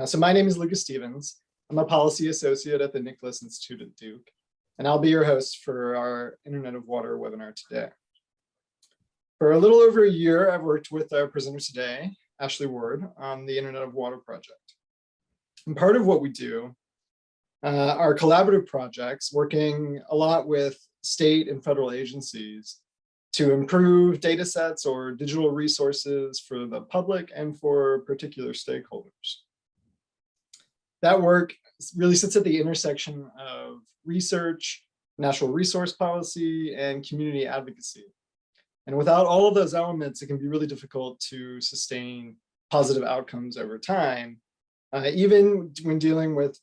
So my name is Lucas Stevens. I'm a policy associate at the Nicholas Institute at Duke, and I'll be your host for our Internet of Water webinar today. For a little over a year, I've worked with our presenter today, Ashley Ward, on the Internet of Water project. And part of what we do are collaborative projects working a lot with state and federal agencies to improve data sets or digital resources for the public and for particular stakeholders. That work really sits at the intersection of research, natural resource policy, and community advocacy. And without all of those elements, it can be really difficult to sustain positive outcomes over time, even when dealing with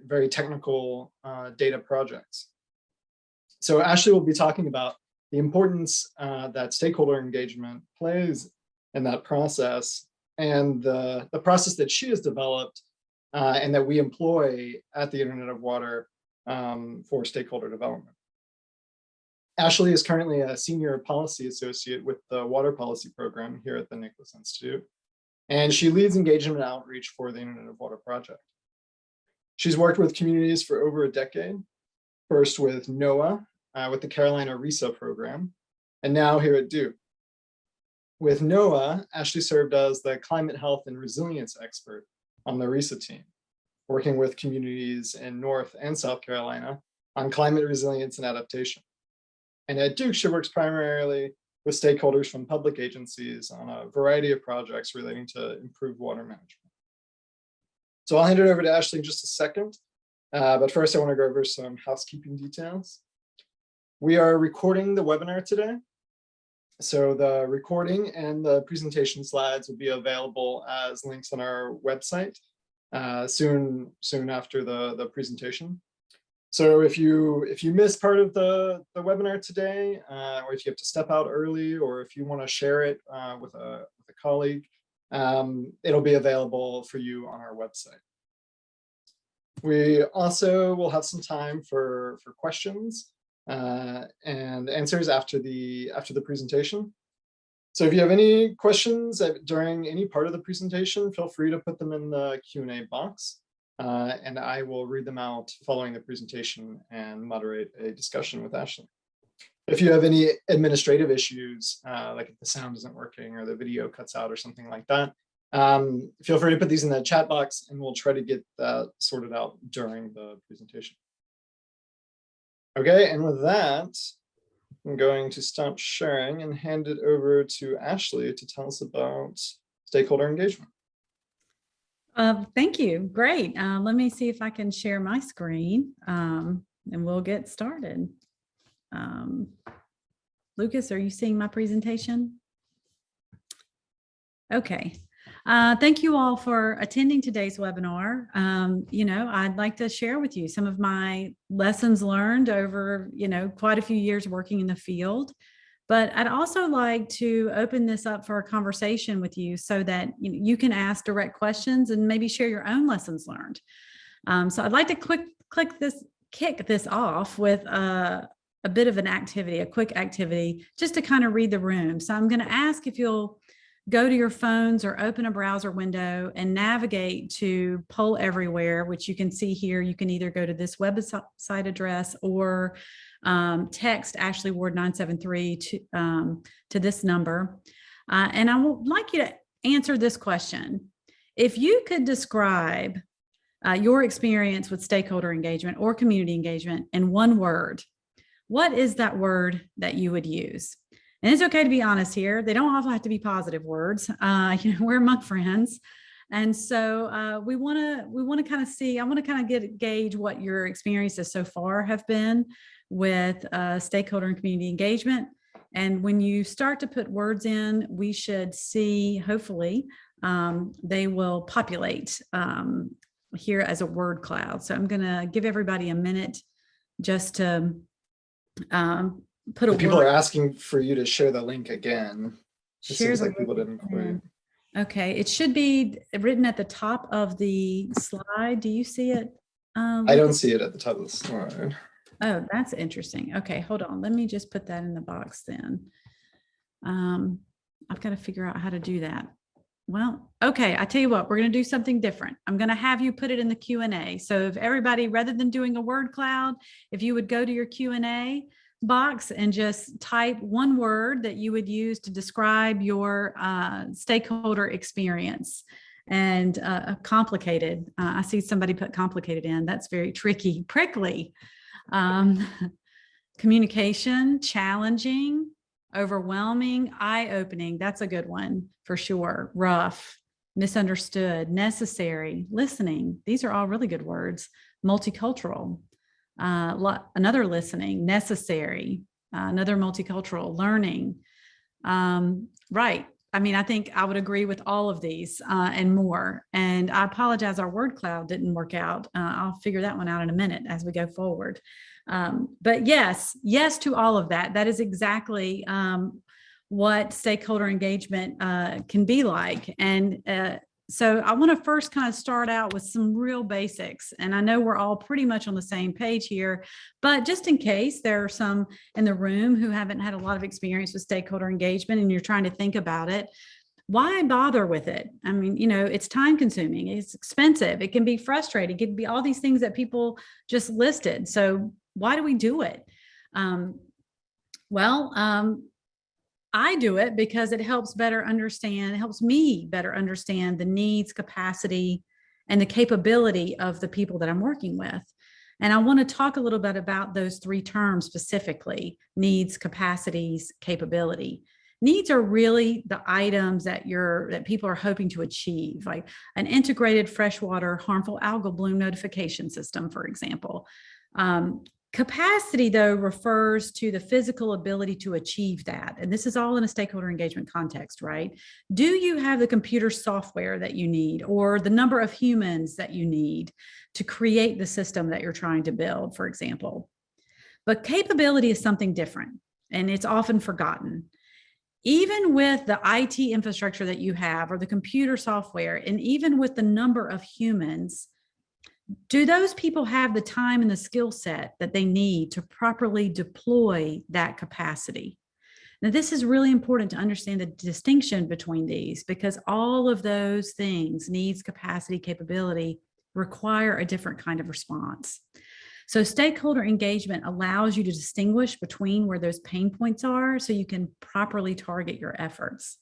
very technical data projects. So Ashley will be talking about the importance that stakeholder engagement plays in that process, and the process that she has developed and that we employ at the Internet of Water for stakeholder development. Ashley is currently a senior policy associate with the Water Policy Program here at the Nicholas Institute, and she leads engagement and outreach for the Internet of Water project. She's worked with communities for over a decade, first with NOAA, with the Carolina RESA program, and now here at Duke. With NOAA, Ashley served as the climate health and resilience expert on the RESA team, working with communities in North and South Carolina on climate resilience and adaptation. And at Duke, she works primarily with stakeholders from public agencies on a variety of projects relating to improved water management. So I'll hand it over to Ashley in just a second, but first I want to go over some housekeeping details. We are recording the webinar today. So the recording and the presentation slides will be available as links on our website soon after the presentation. So if you miss part of the webinar today, or if you have to step out early, or if you want to share it with a colleague, it'll be available for you on our website. We also will have some time for questions and answers after the presentation. So if you have any questions during any part of the presentation, feel free to put them in the Q&A box, and I will read them out following the presentation and moderate a discussion with Ashley. If you have any administrative issues, like if the sound isn't working or the video cuts out or something like that, feel free to put these in the chat box and we'll try to get that sorted out during the presentation. Okay, and with that, I'm going to stop sharing and hand it over to Ashley to tell us about stakeholder engagement. Thank you. Great. Let me see if I can share my screen and we'll get started. Lucas, are you seeing my presentation? Okay. Thank you all for attending today's webinar. I'd like to share with you some of my lessons learned over, quite a few years working in the field. But I'd also like to open this up for a conversation with you so that you can ask direct questions and maybe share your own lessons learned. So I'd like to kick this off with a bit of an activity, a quick activity, just to kind of read the room. So I'm going to ask if you'll go to your phones or open a browser window and navigate to Poll Everywhere, which you can see here. You can either go to this website address or text Ashley Ward 973 to this number. And I would like you to answer this question. If you could describe your experience with stakeholder engagement or community engagement in one word, what is that word that you would use? And it's okay to be honest here. They don't all have to be positive words. We're among friends. And so we want to kind of see, I want to kind of gauge what your experiences so far have been with stakeholder and community engagement. And when you start to put words in, we should see, hopefully, they will populate here as a word cloud. So I'm going to give everybody a minute just to put a word. People are asking for you to share the link again. It Share seems like people didn't quite. Okay, it should be written at the top of the slide. Do you see it? I don't see it at the top of the slide. Oh, that's interesting. Okay, hold on. Let me just put that in the box then. I've got to figure out how to do that. Well, okay. I tell you what, we're going to do something different. I'm going to have you put it in the Q&A. So if everybody, rather than doing a word cloud, if you would go to your Q&A box and just type one word that you would use to describe your stakeholder experience. And complicated. I see somebody put complicated in. That's very tricky, prickly. Communication, challenging, overwhelming, eye-opening. That's a good one for sure. Rough, misunderstood, necessary, listening. These are all really good words. Multicultural, another listening, necessary, another multicultural, learning. Right. I mean, I think I would agree with all of these and more. And I apologize, our word cloud didn't work out. I'll figure that one out in a minute as we go forward. But yes to all of that. That is exactly what stakeholder engagement can be like. And so I want to first kind of start out with some real basics. And I know we're all pretty much on the same page here, but just in case there are some in the room who haven't had a lot of experience with stakeholder engagement and you're trying to think about it, why bother with it? I mean, it's time consuming, it's expensive, it can be frustrating, it can be all these things that people just listed. So why do we do it? I do it because it helps me better understand the needs, capacity, and the capability of the people that I'm working with. And I want to talk a little bit about those three terms specifically: needs, capacities, capability. Needs are really the items that people are hoping to achieve, like an integrated freshwater harmful algal bloom notification system, for example. Capacity, though, refers to the physical ability to achieve that. And this is all in a stakeholder engagement context, right? Do you have the computer software that you need, or the number of humans that you need to create the system that you're trying to build, for example? But capability is something different, and it's often forgotten. Even with the IT infrastructure that you have, or the computer software, and even with the number of humans, do those people have the time and the skill set that they need to properly deploy that capacity? Now, this is really important to understand the distinction between these, because all of those things, needs, capacity, capability, require a different kind of response. So stakeholder engagement allows you to distinguish between where those pain points are so you can properly target your efforts.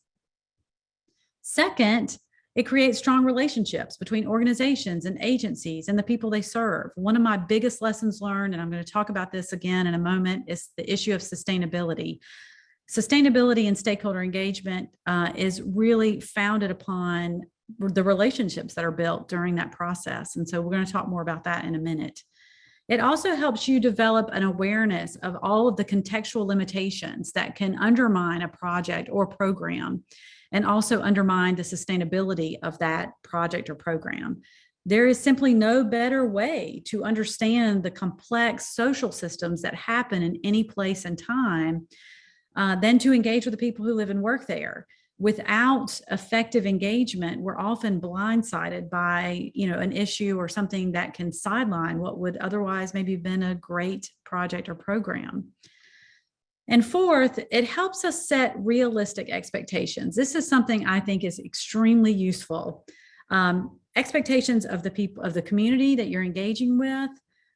Second, it creates strong relationships between organizations and agencies and the people they serve. One of my biggest lessons learned, and I'm going to talk about this again in a moment, is the issue of sustainability. Sustainability and stakeholder engagement is really founded upon the relationships that are built during that process. And so we're going to talk more about that in a minute. It also helps you develop an awareness of all of the contextual limitations that can undermine a project or program, and also undermine the sustainability of that project or program. There is simply no better way to understand the complex social systems that happen in any place and time than to engage with the people who live and work there. Without effective engagement, we're often blindsided by, an issue or something that can sideline what would otherwise maybe have been a great project or program. And fourth, it helps us set realistic expectations. This is something I think is extremely useful. Expectations of the people, of the community that you're engaging with,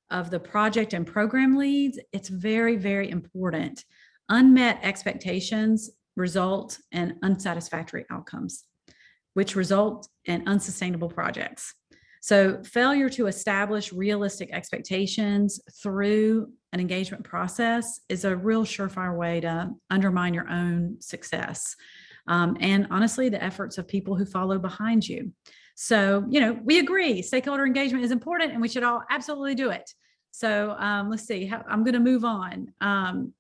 of the project and program leads, it's very, very important. Unmet expectations result in unsatisfactory outcomes, which result in unsustainable projects. So failure to establish realistic expectations through an engagement process is a real surefire way to undermine your own success. And honestly, the efforts of people who follow behind you. So, we agree stakeholder engagement is important and we should all absolutely do it. So let's see, I'm going to move on.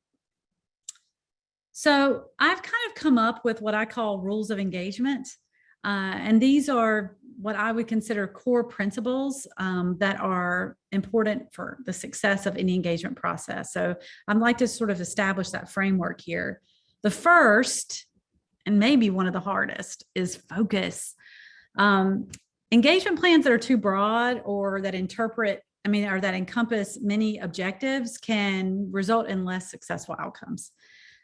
So I've kind of come up with what I call rules of engagement. And these are what I would consider core principles that are important for the success of any engagement process. So I'd like to sort of establish that framework here. The first, and maybe one of the hardest, is focus. Engagement plans that are too broad or that encompass many objectives can result in less successful outcomes.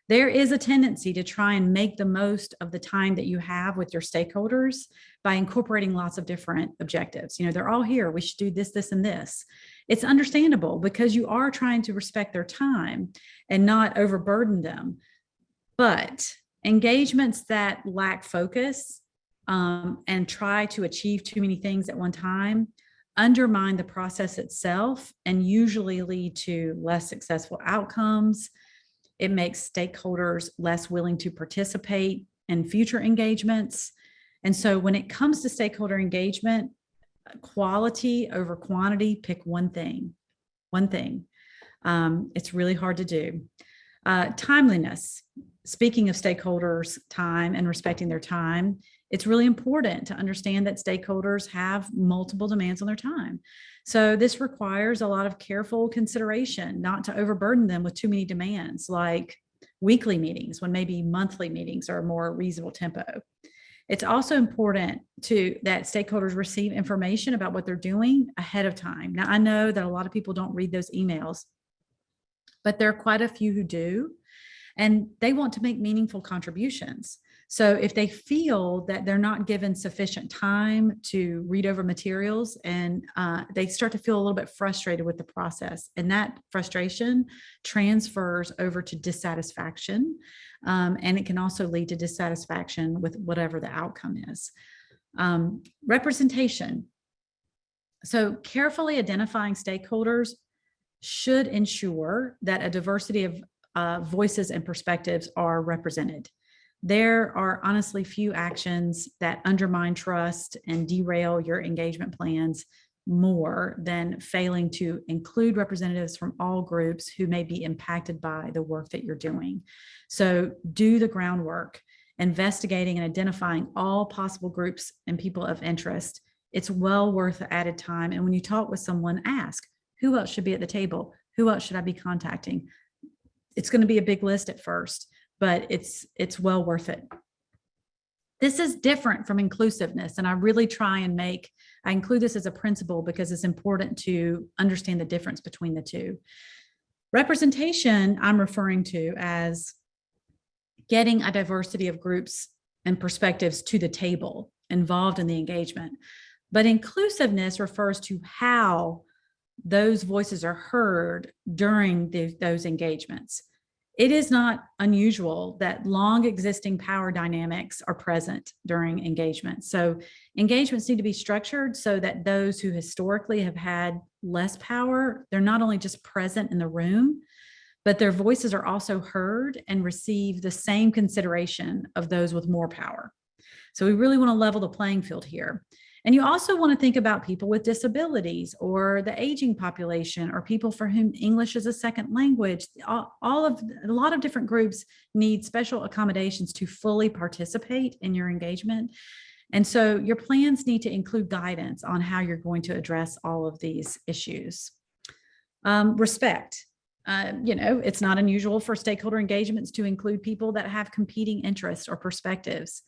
There is a tendency to try and make the most of the time that you have with your stakeholders by incorporating lots of different objectives. They're all here. We should do this, this, and this. It's understandable because you are trying to respect their time and not overburden them. But engagements that lack focus and try to achieve too many things at one time undermine the process itself and usually lead to less successful outcomes. It makes stakeholders less willing to participate in future engagements. And so when it comes to stakeholder engagement, quality over quantity, pick one thing. It's really hard to do. Timeliness. Speaking of stakeholders' time and respecting their time, it's really important to understand that stakeholders have multiple demands on their time. So this requires a lot of careful consideration, not to overburden them with too many demands, like weekly meetings when maybe monthly meetings are a more reasonable tempo. It's also important that stakeholders receive information about what they're doing ahead of time. Now, I know that a lot of people don't read those emails, but there are quite a few who do, and they want to make meaningful contributions. So if they feel that they're not given sufficient time to read over materials, and they start to feel a little bit frustrated with the process, and that frustration transfers over to dissatisfaction, and it can also lead to dissatisfaction with whatever the outcome is. Representation. So carefully identifying stakeholders should ensure that a diversity of voices and perspectives are represented. There are honestly few actions that undermine trust and derail your engagement plans more than failing to include representatives from all groups who may be impacted by the work that you're doing. So do the groundwork, investigating and identifying all possible groups and people of interest. It's well worth the added time. And when you talk with someone, ask, who else should be at the table? Who else should I be contacting? It's going to be a big list at first, but it's well worth it. This is different from inclusiveness, and I really try and I include this as a principle because it's important to understand the difference between the two. Representation, I'm referring to as getting a diversity of groups and perspectives to the table involved in the engagement. But inclusiveness refers to how those voices are heard during those engagements. It is not unusual that long existing power dynamics are present during engagement. So engagements need to be structured so that those who historically have had less power, they're not only just present in the room, but their voices are also heard and receive the same consideration of those with more power. So we really want to level the playing field here. And you also want to think about people with disabilities or the aging population or people for whom English is a second language. A lot of different groups need special accommodations to fully participate in your engagement. And so your plans need to include guidance on how you're going to address all of these issues. Respect. It's not unusual for stakeholder engagements to include people that have competing interests or perspectives.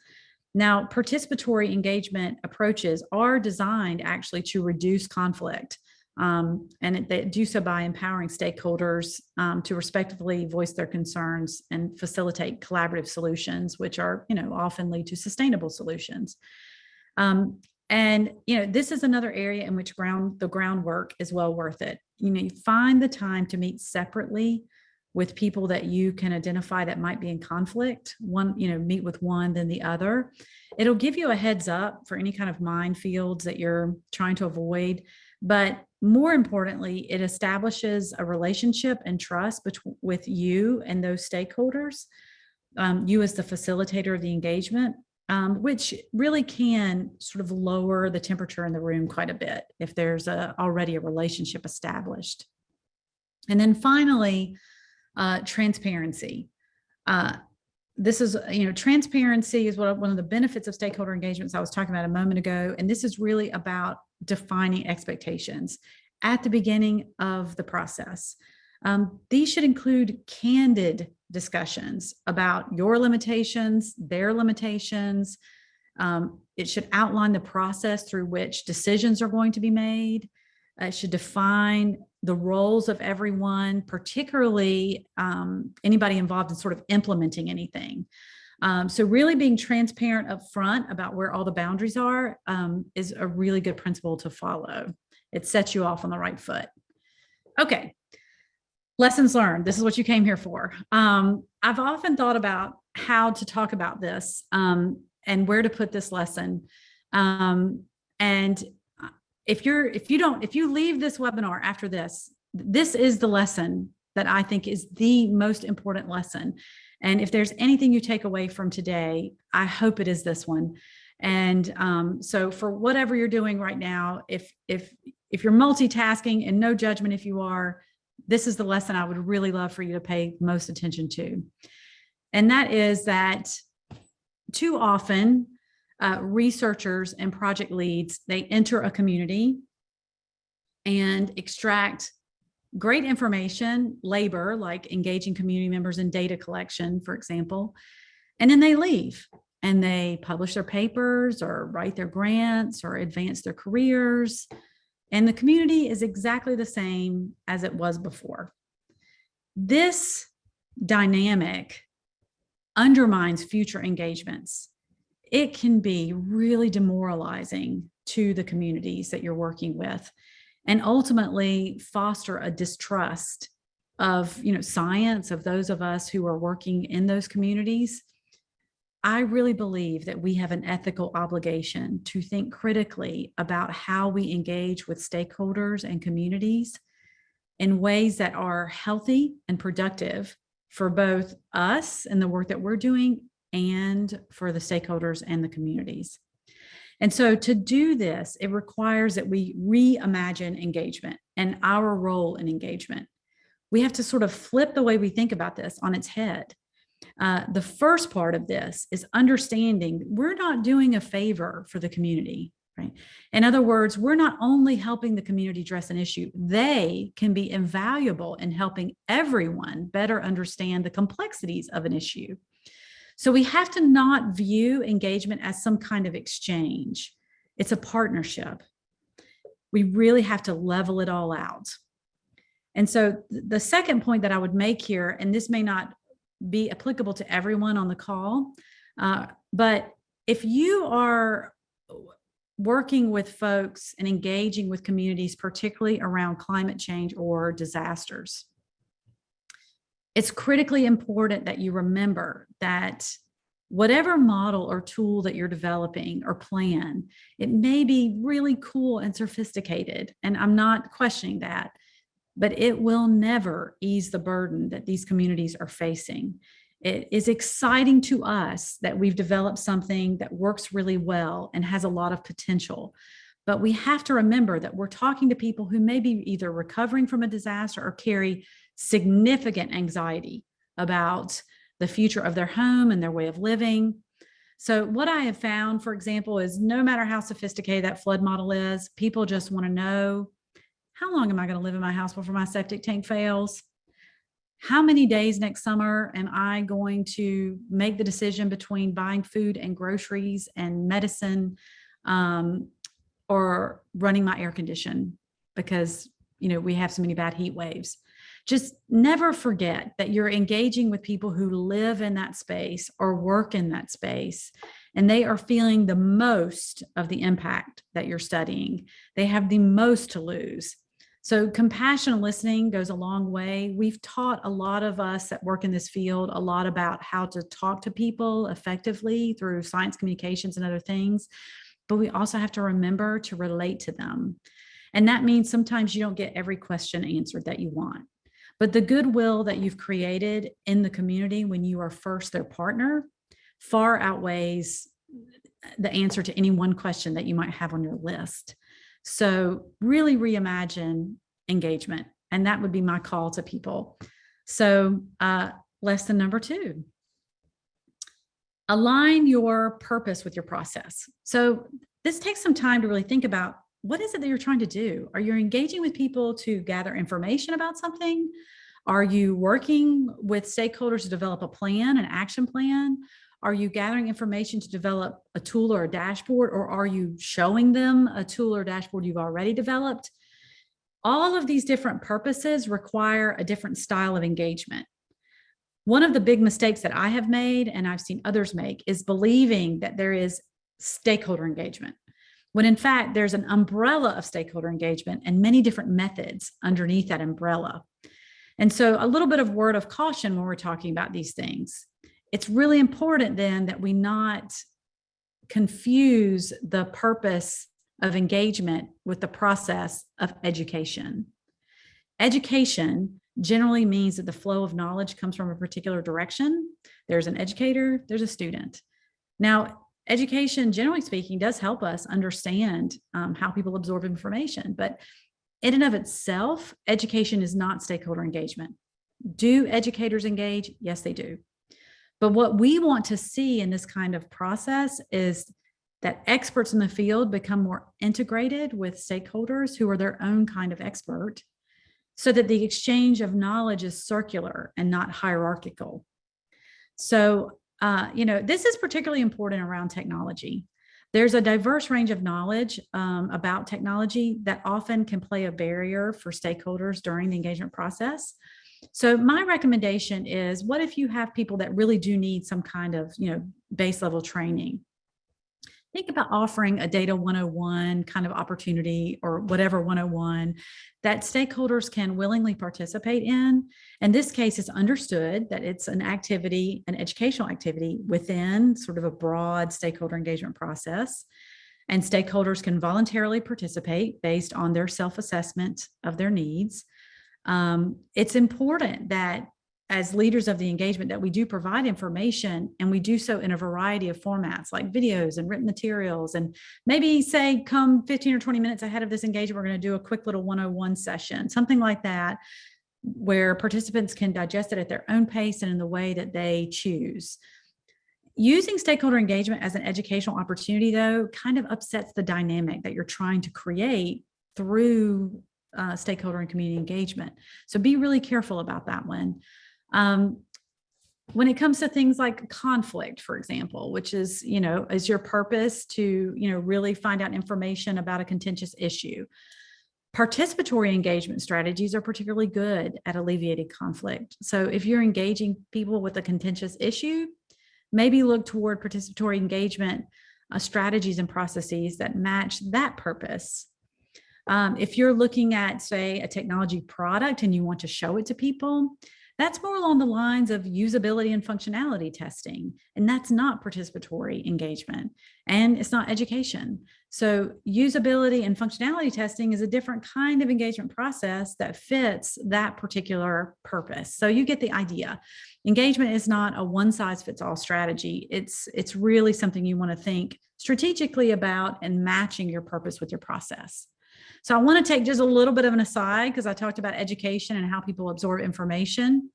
Now, participatory engagement approaches are designed actually to reduce conflict, and they do so by empowering stakeholders to respectively voice their concerns and facilitate collaborative solutions, which are, often lead to sustainable solutions. This is another area in which the groundwork is well worth it. You find the time to meet separately with people that you can identify that might be in conflict. Meet with one, then the other. It'll give you a heads up for any kind of minefields that you're trying to avoid. But more importantly, it establishes a relationship and trust with you and those stakeholders, you as the facilitator of the engagement, which really can sort of lower the temperature in the room quite a bit if there's already a relationship established. And then finally, transparency. Transparency is one of the benefits of stakeholder engagements I was talking about a moment ago. And this is really about defining expectations at the beginning of the process. These should include candid discussions about your limitations, their limitations. It should outline the process through which decisions are going to be made. It should define the roles of everyone, particularly anybody involved in sort of implementing anything. So really being transparent up front about where all the boundaries are is a really good principle to follow. It sets you off on the right foot. Okay. Lessons learned. This is what you came here for. I've often thought about how to talk about this and where to put this lesson. And if you leave this webinar after this, this is the lesson that I think is the most important lesson. And if there's anything you take away from today, I hope it is this one. And so for whatever you're doing right now, if you're multitasking, and no judgment if you are, this is the lesson I would really love for you to pay most attention to. And that is that too often, researchers and project leads, they enter a community and extract great information, labor, like engaging community members in data collection, for example, and then they leave and they publish their papers or write their grants or advance their careers. And the community is exactly the same as it was before. This dynamic undermines future engagements. It can be really demoralizing to the communities that you're working with, and ultimately foster a distrust of, science, of those of us who are working in those communities. I really believe that we have an ethical obligation to think critically about how we engage with stakeholders and communities in ways that are healthy and productive for both us and the work that we're doing and for the stakeholders and the communities. And so to do this, it requires that we reimagine engagement and our role in engagement. We have to sort of flip the way we think about this on its head. The first part of this is understanding we're not doing a favor for the community, right? In other words, we're not only helping the community address an issue, they can be invaluable in helping everyone better understand the complexities of an issue. So we have to not view engagement as some kind of exchange. It's a partnership. We really have to level it all out. And so the second point that I would make here, and this may not be applicable to everyone on the call, but if you are working with folks and engaging with communities, particularly around climate change or disasters, it's critically important that you remember that whatever model or tool that you're developing or plan, it may be really cool and sophisticated, and I'm not questioning that, but it will never ease the burden that these communities are facing. It is exciting to us that we've developed something that works really well and has a lot of potential. But we have to remember that we're talking to people who may be either recovering from a disaster or carry significant anxiety about the future of their home and their way of living. So what I have found, for example, is no matter how sophisticated that flood model is, people just want to know, how long am I going to live in my house before my septic tank fails? How many days next summer am I going to make the decision between buying food and groceries and medicine or running my air condition because, we have so many bad heat waves? Just never forget that you're engaging with people who live in that space or work in that space, and they are feeling the most of the impact that you're studying. They have the most to lose. So compassionate listening goes a long way. We've taught a lot of us that work in this field a lot about how to talk to people effectively through science communications and other things, but we also have to remember to relate to them. And that means sometimes you don't get every question answered that you want. But the goodwill that you've created in the community when you are first their partner far outweighs the answer to any one question that you might have on your list. So really reimagine engagement. And that would be my call to people. So lesson number 2, align your purpose with your process. So this takes some time to really think about, what is it that you're trying to do? Are you engaging with people to gather information about something? Are you working with stakeholders to develop a plan, an action plan? Are you gathering information to develop a tool or a dashboard, or are you showing them a tool or dashboard you've already developed? All of these different purposes require a different style of engagement. One of the big mistakes that I have made, and I've seen others make, is believing that there is stakeholder engagement, when in fact there's an umbrella of stakeholder engagement and many different methods underneath that umbrella. And so a little bit of word of caution when we're talking about these things. It's really important then that we not confuse the purpose of engagement with the process of education. Education generally means that the flow of knowledge comes from a particular direction. There's an educator, there's a student. Now, education, generally speaking, does help us understand how people absorb information, but in and of itself, education is not stakeholder engagement. Do educators engage? Yes, they do. But what we want to see in this kind of process is that experts in the field become more integrated with stakeholders who are their own kind of expert, so that the exchange of knowledge is circular and not hierarchical. So, this is particularly important around technology. There's a diverse range of knowledge about technology that often can play a barrier for stakeholders during the engagement process. So my recommendation is, what if you have people that really do need some kind of, base level training? Think about offering a data 101 kind of opportunity, or whatever 101 that stakeholders can willingly participate in. In this case, it's understood that it's an activity, an educational activity within sort of a broad stakeholder engagement process. And stakeholders can voluntarily participate based on their self-assessment of their needs. It's important that as leaders of the engagement that we do provide information, and we do so in a variety of formats like videos and written materials, and maybe say come 15 or 20 minutes ahead of this engagement, we're going to do a quick little 101 session, something like that, where participants can digest it at their own pace and in the way that they choose. Using stakeholder engagement as an educational opportunity, though, kind of upsets the dynamic that you're trying to create through stakeholder and community engagement. So be really careful about that one. When it comes to things like conflict, for example, which is, is your purpose to, really find out information about a contentious issue. Participatory engagement strategies are particularly good at alleviating conflict. So if you're engaging people with a contentious issue, maybe look toward participatory engagement strategies and processes that match that purpose. If you're looking at, say, a technology product and you want to show it to people, that's more along the lines of usability and functionality testing. And that's not participatory engagement, and it's not education. So usability and functionality testing is a different kind of engagement process that fits that particular purpose. So you get the idea. Engagement is not a one-size-fits-all strategy. It's really something you want to think strategically about and matching your purpose with your process. So I want to take just a little bit of an aside, because I talked about education and how people absorb information,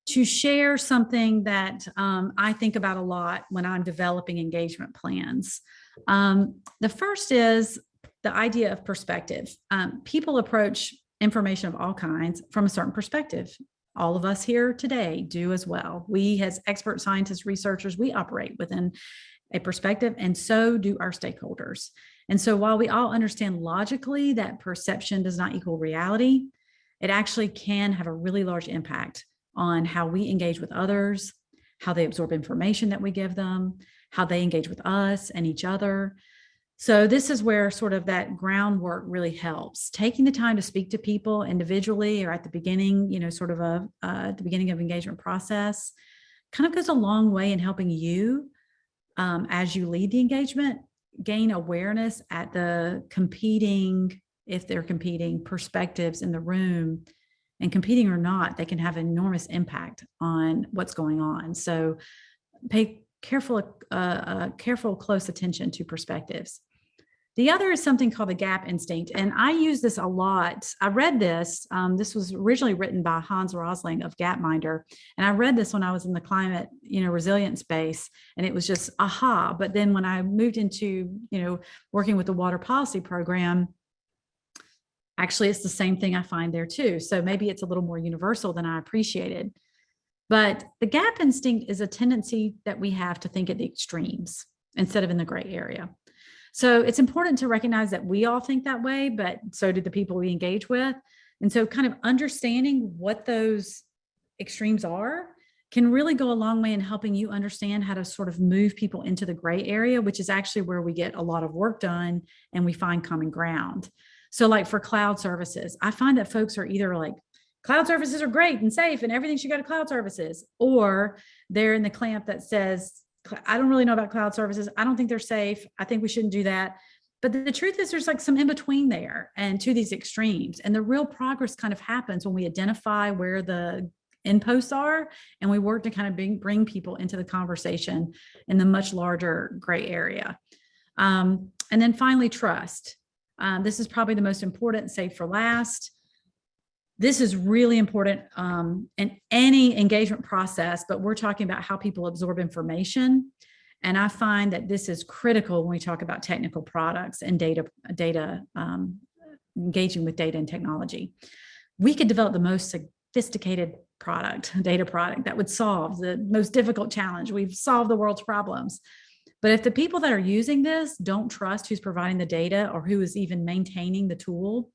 to share something that I think about a lot when I'm developing engagement plans. The first is the idea of perspective. People approach information of all kinds from a certain perspective. All of us here today do as well. We, as expert scientists, researchers, we operate within a perspective, and so do our stakeholders. And so while we all understand logically that perception does not equal reality, it actually can have a really large impact on how we engage with others, how they absorb information that we give them, how they engage with us and each other. So this is where sort of that groundwork really helps. Taking the time to speak to people individually or at the beginning, sort of the beginning of engagement process, kind of goes a long way in helping you, as you lead the engagement, gain awareness at the competing, if they're competing, perspectives in the room. And competing or not, they can have enormous impact on what's going on. So pay careful, close attention to perspectives. The other is something called the gap instinct. And I use this a lot. I read this. This was originally written by Hans Rosling of Gapminder. And I read this when I was in the climate, resilient space. And it was just, aha. But then when I moved into, working with the water policy program, actually, it's the same thing I find there too. So maybe it's a little more universal than I appreciated. But the gap instinct is a tendency that we have to think at the extremes instead of in the gray area. So it's important to recognize that we all think that way, but so do the people we engage with. And so kind of understanding what those extremes are can really go a long way in helping you understand how to sort of move people into the gray area, which is actually where we get a lot of work done and we find common ground. So like for cloud services, I find that folks are either like, cloud services are great and safe and everything should go to cloud services, or they're in the camp that says, I don't really know about cloud services. I don't think they're safe. I think we shouldn't do that. But the truth is there's like some in between there and to these extremes. And the real progress kind of happens when we identify where the endposts are and we work to kind of bring people into the conversation in the much larger gray area. And then finally, trust. This is probably the most important, save for last. This is really important in any engagement process, but we're talking about how people absorb information. And I find that this is critical when we talk about technical products and engaging with data and technology. We could develop the most sophisticated data product that would solve the most difficult challenge. We've solved the world's problems. But if the people that are using this don't trust who's providing the data or who is even maintaining the tool,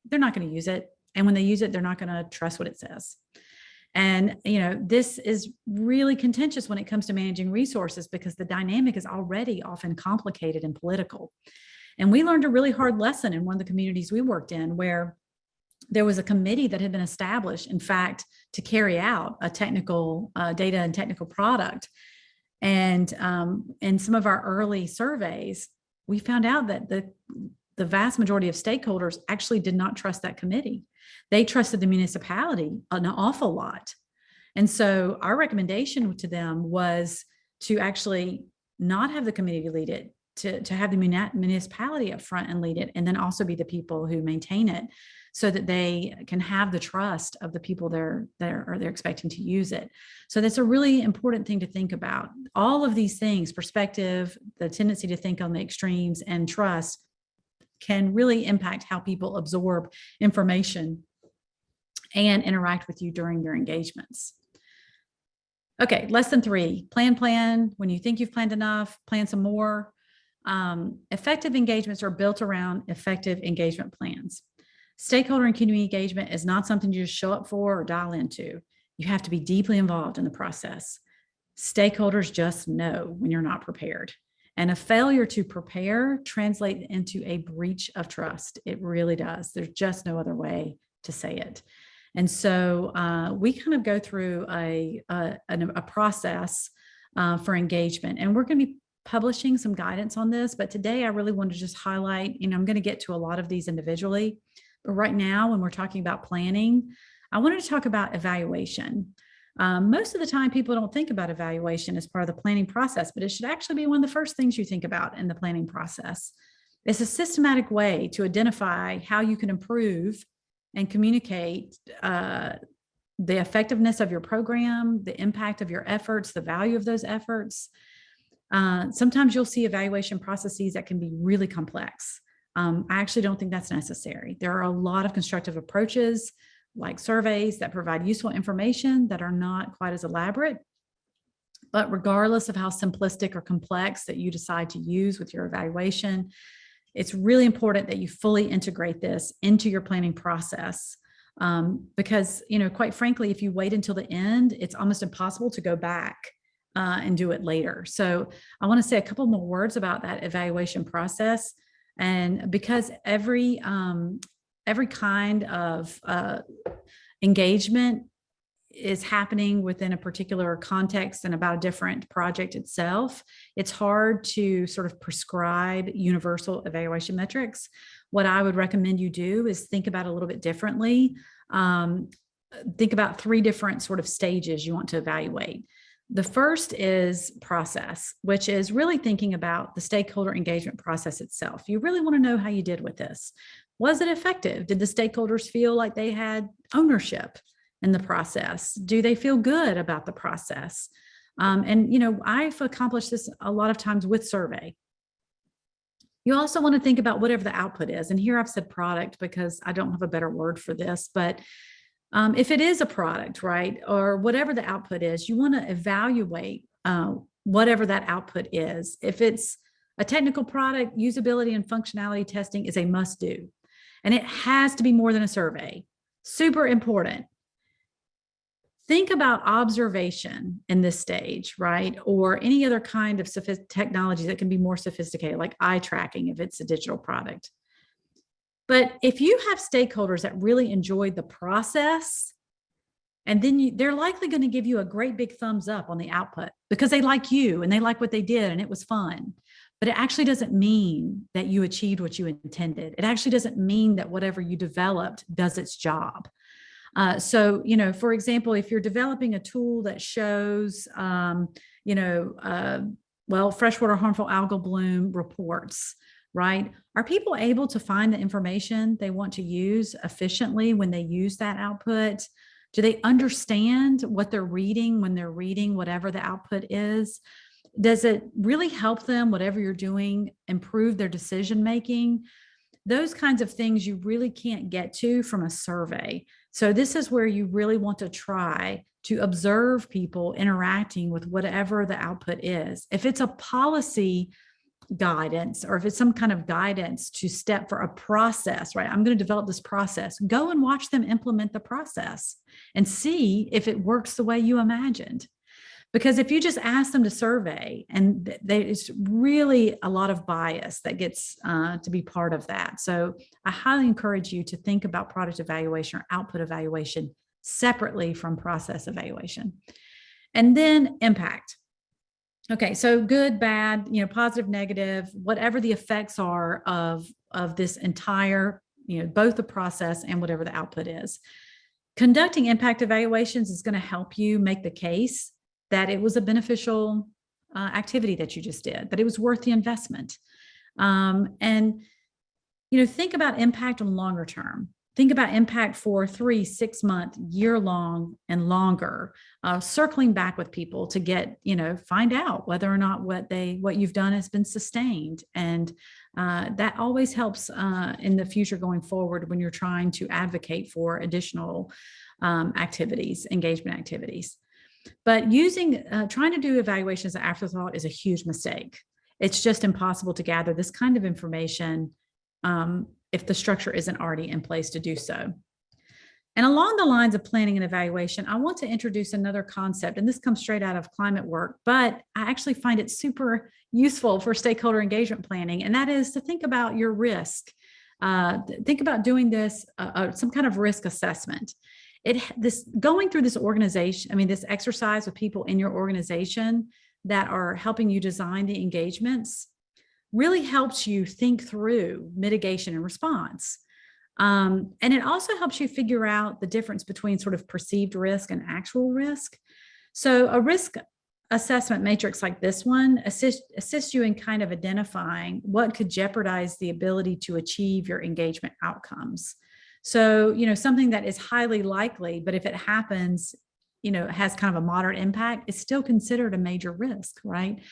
they're not going to use it. And when they use it, they're not going to trust what it says. And, this is really contentious when it comes to managing resources because the dynamic is already often complicated and political. And we learned a really hard lesson in one of the communities we worked in where there was a committee that had been established, in fact, to carry out a technical data and technical product. And in some of our early surveys, we found out that the vast majority of stakeholders actually did not trust that committee. They trusted the municipality an awful lot. And so our recommendation to them was to actually not have the committee lead it, to have the municipality up front and lead it, and then also be the people who maintain it so that they can have the trust of the people they're expecting to use it. So that's a really important thing to think about. All of these things, perspective, the tendency to think on the extremes, and trust can really impact how people absorb information and interact with you during your engagements. Okay, lesson 3, plan. When you think you've planned enough, plan some more. Effective engagements are built around effective engagement plans. Stakeholder and community engagement is not something you just show up for or dial into. You have to be deeply involved in the process. Stakeholders just know when you're not prepared. And a failure to prepare translates into a breach of trust. It really does. There's just no other way to say it. And so we kind of go through a process for engagement, and we're going to be publishing some guidance on this. But today I really want to just highlight, I'm going to get to a lot of these individually. But right now, when we're talking about planning, I wanted to talk about evaluation. Most of the time, people don't think about evaluation as part of the planning process, but it should actually be one of the first things you think about in the planning process. It's a systematic way to identify how you can improve and communicate the effectiveness of your program, the impact of your efforts, the value of those efforts. Sometimes you'll see evaluation processes that can be really complex. I actually don't think that's necessary. There are a lot of constructive approaches like surveys that provide useful information that are not quite as elaborate. But regardless of how simplistic or complex that you decide to use with your evaluation, it's really important that you fully integrate this into your planning process. Because, quite frankly, if you wait until the end, it's almost impossible to go back and do it later. So I want to say a couple more words about that evaluation process. And because every kind of engagement is happening within a particular context and about a different project itself, it's hard to sort of prescribe universal evaluation metrics. What I would recommend you do is think about it a little bit differently. Think about 3 different sort of stages you want to evaluate. The first is process, which is really thinking about the stakeholder engagement process itself. You really want to know how you did with this. Was it effective? Did the stakeholders feel like they had ownership in the process? Do they feel good about the process? I've accomplished this a lot of times with survey. You also want to think about whatever the output is. And here I've said product because I don't have a better word for this, but if it is a product, right, or whatever the output is, you want to evaluate whatever that output is. If it's A technical product usability and functionality testing is a must do. And it has to be more than a survey. Super important. Think about observation in this stage, right? Or any other kind of technology that can be more sophisticated, like eye tracking if it's a digital product. But if you have stakeholders that really enjoyed the process, and then they're likely going to give you a great big thumbs up on the output because they like you and they like what they did and it was fun. But it actually doesn't mean that you achieved what you intended. It actually doesn't mean that whatever you developed does its job. So, for example, if you're developing a tool that shows, freshwater harmful algal bloom reports, right? Are people able to find the information they want to use efficiently when they use that output? Do they understand what they're reading when they're reading whatever the output is? Does it really help them, whatever you're doing, improve their decision making? Those kinds of things you really can't get to from a survey. So this is where you really want to try to observe people interacting with whatever the output is. If it's a policy guidance, or if it's some kind of guidance to step for a process, right? I'm going to develop this process. Go and watch them implement the process and see if it works the way you imagined. Because if you just ask them to survey, and it's really a lot of bias that gets to be part of that. So I highly encourage you to think about product evaluation or output evaluation separately from process evaluation. And then impact. Okay, so good, bad, positive, negative, whatever the effects are of this entire, both the process and whatever the output is. Conducting impact evaluations is going to help you make the case that it was a beneficial activity that you just did, that it was worth the investment. And think about impact on longer term. Think about impact for 3, 6 month, year long and longer, circling back with people to get, find out whether or not what you've done has been sustained. And that always helps in the future going forward when you're trying to advocate for additional activities, engagement activities. But trying to do evaluations as an afterthought is a huge mistake. It's just impossible to gather this kind of information if the structure isn't already in place to do so. And along the lines of planning and evaluation, I want to introduce another concept, and this comes straight out of climate work, but I actually find it super useful for stakeholder engagement planning, and that is to think about your risk. Think about doing this, some kind of risk assessment. Going through this exercise with people in your organization that are helping you design the engagements really helps you think through mitigation and response. And it also helps you figure out the difference between sort of perceived risk and actual risk. So a risk assessment matrix like this one assists you in kind of identifying what could jeopardize the ability to achieve your engagement outcomes. So, something that is highly likely, but if it happens, has kind of a moderate impact, it's still considered a major risk, right?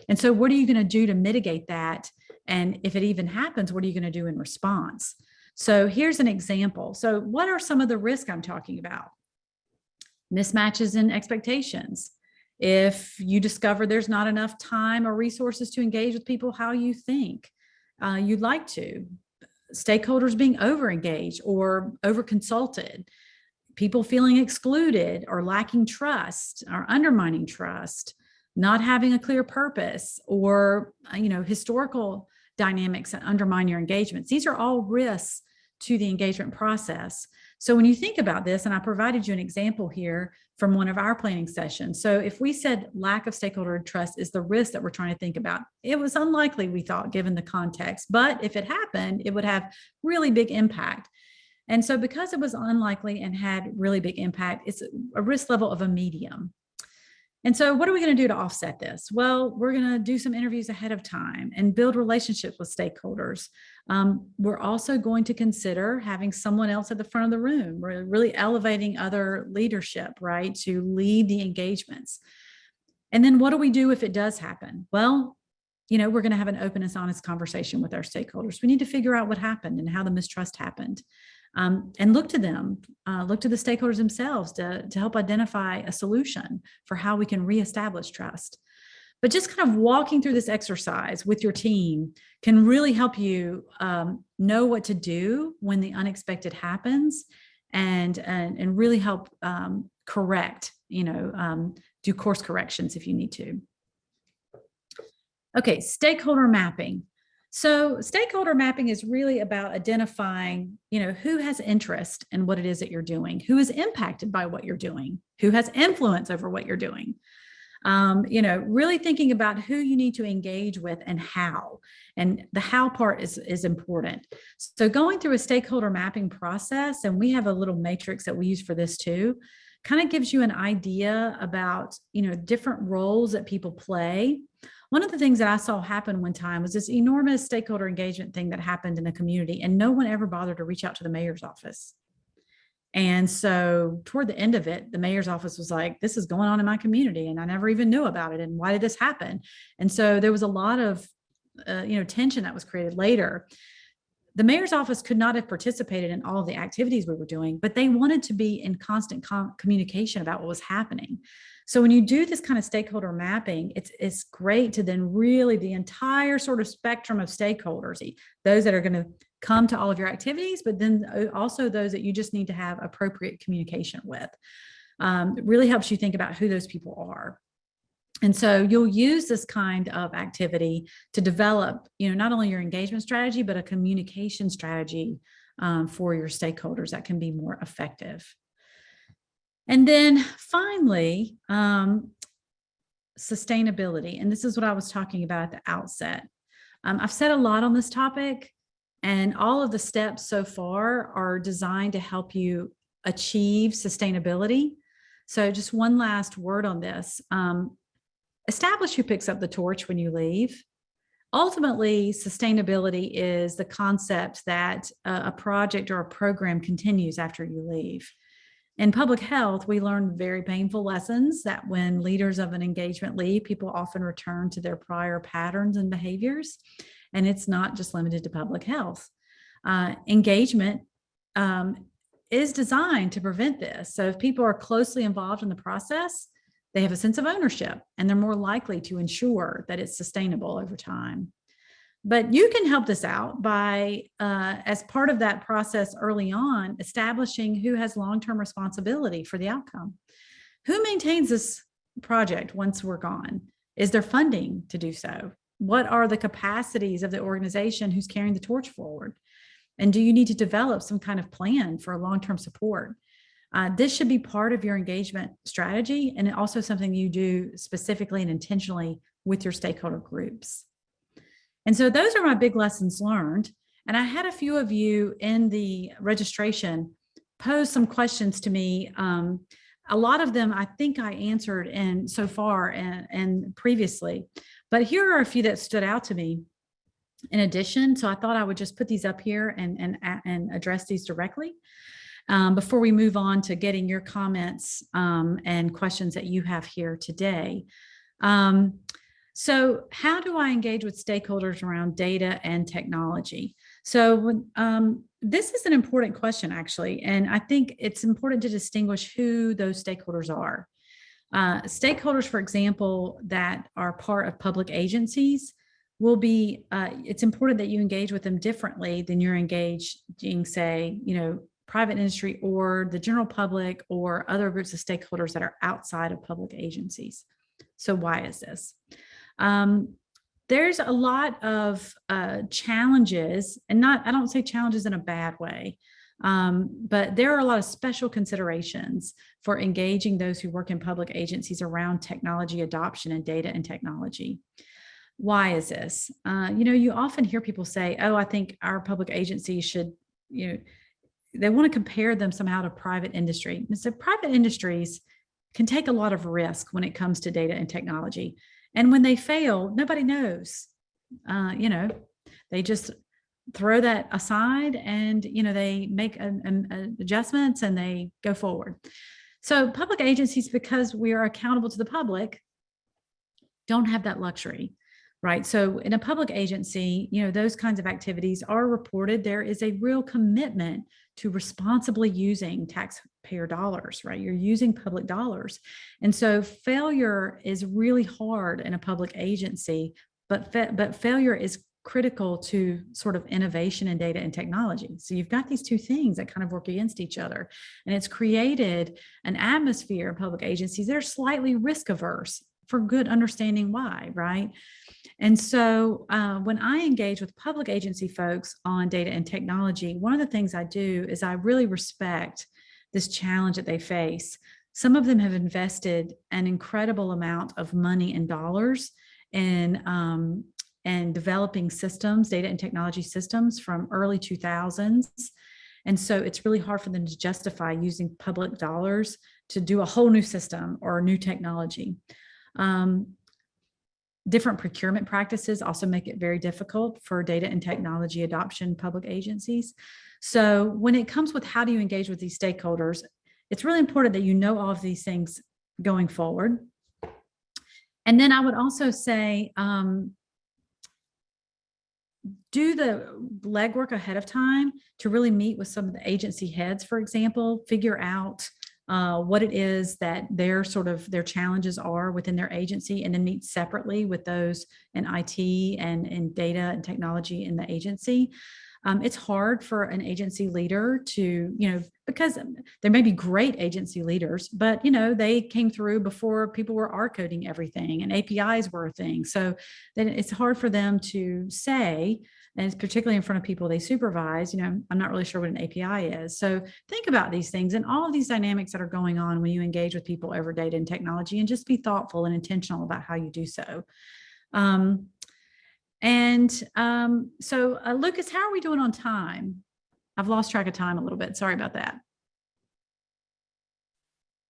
And so what are you going to do to mitigate that? And if it even happens, what are you going to do in response? So here's an example. So what are some of the risks I'm talking about? Mismatches in expectations. If you discover there's not enough time or resources to engage with people how you think you'd like to. Stakeholders being over-engaged or over-consulted, people feeling excluded or lacking trust or undermining trust, not having a clear purpose, or historical dynamics that undermine your engagements. These are all risks to the engagement process. So when you think about this, and I provided you an example here from one of our planning sessions. So if we said lack of stakeholder trust is the risk that we're trying to think about, it was unlikely, we thought, given the context. But if it happened, it would have really big impact. And so because it was unlikely and had really big impact, it's a risk level of a medium. And so what are we going to do to offset this? Well, we're going to do some interviews ahead of time and build relationships with stakeholders. We're also going to consider having someone else at the front of the room. We're really elevating other leadership, right, to lead the engagements. And then what do we do if it does happen? Well, we're going to have an open and honest conversation with our stakeholders. We need to figure out what happened and how the mistrust happened. And look to them, look to the stakeholders themselves to help identify a solution for how we can reestablish trust. But just kind of walking through this exercise with your team can really help you know what to do when the unexpected happens, and really help correct, do course corrections if you need to. Okay, stakeholder mapping. So stakeholder mapping is really about identifying, who has interest in what it is that you're doing, who is impacted by what you're doing, who has influence over what you're doing. Really thinking about who you need to engage with and how. And the how part is important. So going through a stakeholder mapping process, and we have a little matrix that we use for this too, kind of gives you an idea about, different roles that people play. One of the things that I saw happen one time was this enormous stakeholder engagement thing that happened in a community, and no one ever bothered to reach out to the mayor's office. And so toward the end of it, the mayor's office was like, this is going on in my community and I never even knew about it. And why did this happen? And so there was a lot of, tension that was created later. The mayor's office could not have participated in all of the activities we were doing, but they wanted to be in constant communication about what was happening. So when you do this kind of stakeholder mapping, it's great to then really the entire sort of spectrum of stakeholders, those that are going to come to all of your activities, but then also those that you just need to have appropriate communication with. It really helps you think about who those people are. And so you'll use this kind of activity to develop, not only your engagement strategy, but a communication strategy for your stakeholders that can be more effective. And then finally, sustainability. And this is what I was talking about at the outset. I've said a lot on this topic, and all of the steps so far are designed to help you achieve sustainability. So just one last word on this. Establish who picks up the torch when you leave. Ultimately, sustainability is the concept that a project or a program continues after you leave. In public health, we learn very painful lessons that when leaders of an engagement leave, people often return to their prior patterns and behaviors. And it's not just limited to public health. Engagement is designed to prevent this. So if people are closely involved in the process, they have a sense of ownership and they're more likely to ensure that it's sustainable over time. But you can help this out by, as part of that process early on, establishing who has long-term responsibility for the outcome. Who maintains this project once we're gone? Is there funding to do so? What are the capacities of the organization who's carrying the torch forward? And do you need to develop some kind of plan for long-term support? This should be part of your engagement strategy, and also something you do specifically and intentionally with your stakeholder groups. And so those are my big lessons learned. And I had a few of you in the registration pose some questions to me. A lot of them I think I answered so far and previously, but here are a few that stood out to me in addition. So I thought I would just put these up here and address these directly before we move on to getting your comments and questions that you have here today. So how do I engage with stakeholders around data and technology? So this is an important question, actually, and I think it's important to distinguish who those stakeholders are. Stakeholders, for example, that are part of public agencies will be, it's important that you engage with them differently than you're engaging, say, private industry or the general public or other groups of stakeholders that are outside of public agencies. So why is this? There's a lot of challenges, and I don't say challenges in a bad way, but there are a lot of special considerations for engaging those who work in public agencies around technology adoption and data and technology. Why is this? You often hear people say, oh, I think our public agencies should, they want to compare them somehow to private industry. And so private industries can take a lot of risk when it comes to data and technology. And when they fail, nobody knows. They just throw that aside and, they make adjustments and they go forward. So public agencies, because we are accountable to the public, don't have that luxury. right? So in a public agency, those kinds of activities are reported. There is a real commitment to responsibly using taxpayer dollars, right? You're using public dollars. And so failure is really hard in a public agency, but failure is critical to sort of innovation in data and technology. So you've got these two things that kind of work against each other. And it's created an atmosphere in public agencies that are slightly risk averse for good understanding why, right? And so when I engage with public agency folks on data and technology, one of the things I do is I really respect this challenge that they face. Some of them have invested an incredible amount of money and dollars in and developing systems, data and technology systems from early 2000s. And so it's really hard for them to justify using public dollars to do a whole new system or new technology. Different procurement practices also make it very difficult for data and technology adoption in public agencies. So when it comes with how do you engage with these stakeholders, it's really important that you know all of these things going forward. And then I would also say, do the legwork ahead of time to really meet with some of the agency heads, for example, figure out what it is that their challenges are within their agency, and then meet separately with those in IT and in data and technology in the agency. It's hard for an agency leader to, because there may be great agency leaders, but, they came through before people were R coding everything and APIs were a thing. So then it's hard for them to say, and it's particularly in front of people they supervise, I'm not really sure what an API is. So think about these things and all of these dynamics that are going on when you engage with people over data and technology, and just be thoughtful and intentional about how you do so. So Lucas, how are we doing on time? I've lost track of time a little bit. Sorry about that.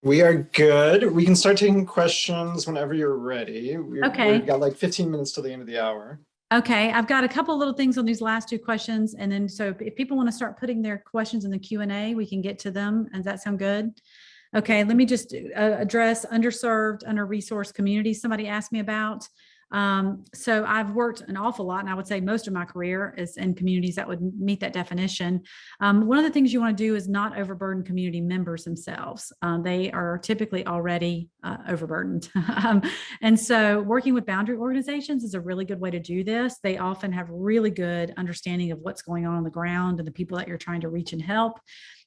We are good. We can start taking questions whenever you're ready. Okay. We've got like 15 minutes till the end of the hour. Okay, I've got a couple of little things on these last two questions. And then, so if people want to start putting their questions in the Q&A, we can get to them. Does that sound good? Okay, let me just address underserved, under-resourced communities somebody asked me about. So I've worked an awful lot, and I would say most of my career is in communities that would meet that definition. One of the things you want to do is not overburden community members themselves. They are typically already overburdened. And so working with boundary organizations is a really good way to do this. They often have really good understanding of what's going on the ground and the people that you're trying to reach and help.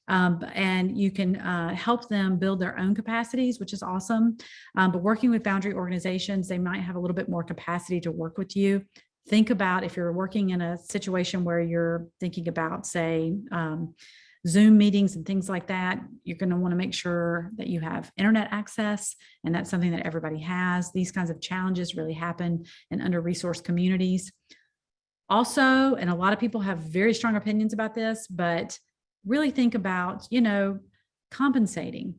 And you can help them build their own capacities, which is awesome. But working with boundary organizations, they might have a little bit more capacity to work with you. Think about if you're working in a situation where you're thinking about, say, Zoom meetings and things like that, you're going to want to make sure that you have internet access, and that's something that everybody has. These kinds of challenges really happen in under-resourced communities. Also, and a lot of people have very strong opinions about this, but really think about, compensating.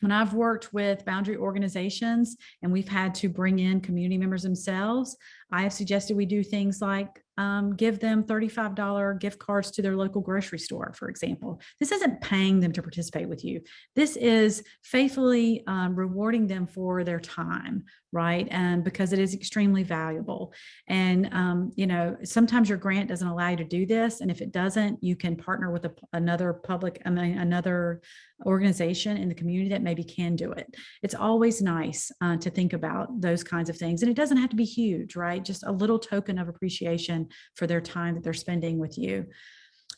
When I've worked with boundary organizations and we've had to bring in community members themselves, I have suggested we do things like give them $35 gift cards to their local grocery store, for example. This isn't paying them to participate with you. This is faithfully rewarding them for their time, right? And because it is extremely valuable. And, sometimes your grant doesn't allow you to do this. And if it doesn't, you can partner with another organization in the community that maybe can do it. It's always nice to think about those kinds of things. And it doesn't have to be huge, right? Just a little token of appreciation for their time that they're spending with you.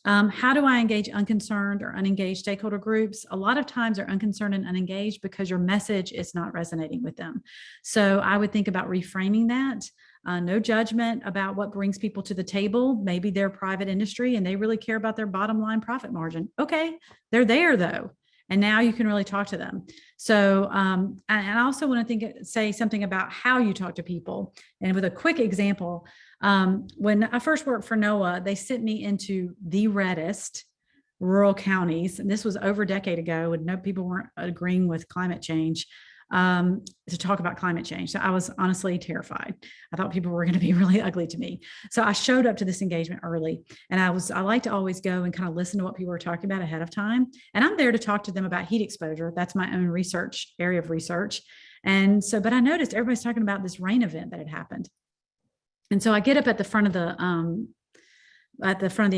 How do I engage unconcerned or unengaged stakeholder groups? A lot of times they're unconcerned and unengaged because your message is not resonating with them. So I would think about reframing that. No judgment about what brings people to the table. Maybe they're private industry and they really care about their bottom line profit margin. Okay, they're there though. And now you can really talk to them. So, and I also want to say something about how you talk to people. And with a quick example, when I first worked for NOAA, they sent me into the reddest rural counties, and this was over a decade ago, and no people weren't agreeing with climate change, to talk about climate change. So I was honestly terrified. I thought people were going to be really ugly to me. So I showed up to this engagement early, and I like to always go and kind of listen to what people are talking about ahead of time. And I'm there to talk to them about heat exposure. That's my own area of research. And so, but I noticed everybody's talking about this rain event that had happened. And so I get up at the front of the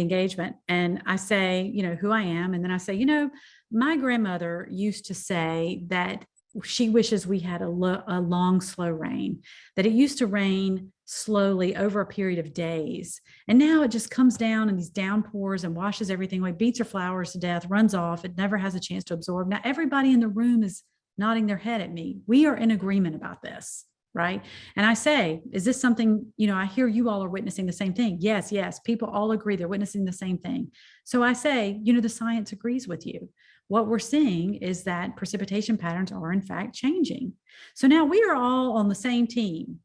engagement and I say, who I am. And then I say, my grandmother used to say that she wishes we had a long, slow rain, that it used to rain slowly over a period of days. And now it just comes down in these downpours and washes everything away, beats her flowers to death, runs off. It never has a chance to absorb. Now everybody in the room is nodding their head at me. We are in agreement about this. Right. And I say, is this something, I hear you all are witnessing the same thing. Yes, yes. People all agree they're witnessing the same thing. So I say, the science agrees with you. What we're seeing is that precipitation patterns are in fact changing. So now we are all on the same team.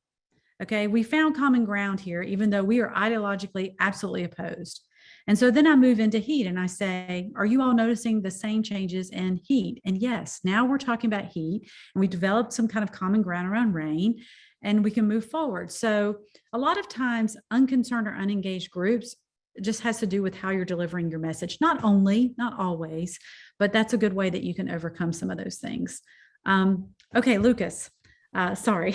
Okay. We found common ground here, even though we are ideologically absolutely opposed. And so then I move into heat and I say, are you all noticing the same changes in heat? And yes, now we're talking about heat and we developed some kind of common ground around rain and we can move forward. So a lot of times unconcerned or unengaged groups just has to do with how you're delivering your message. Not always, but that's a good way that you can overcome some of those things. Okay, Lucas. Sorry.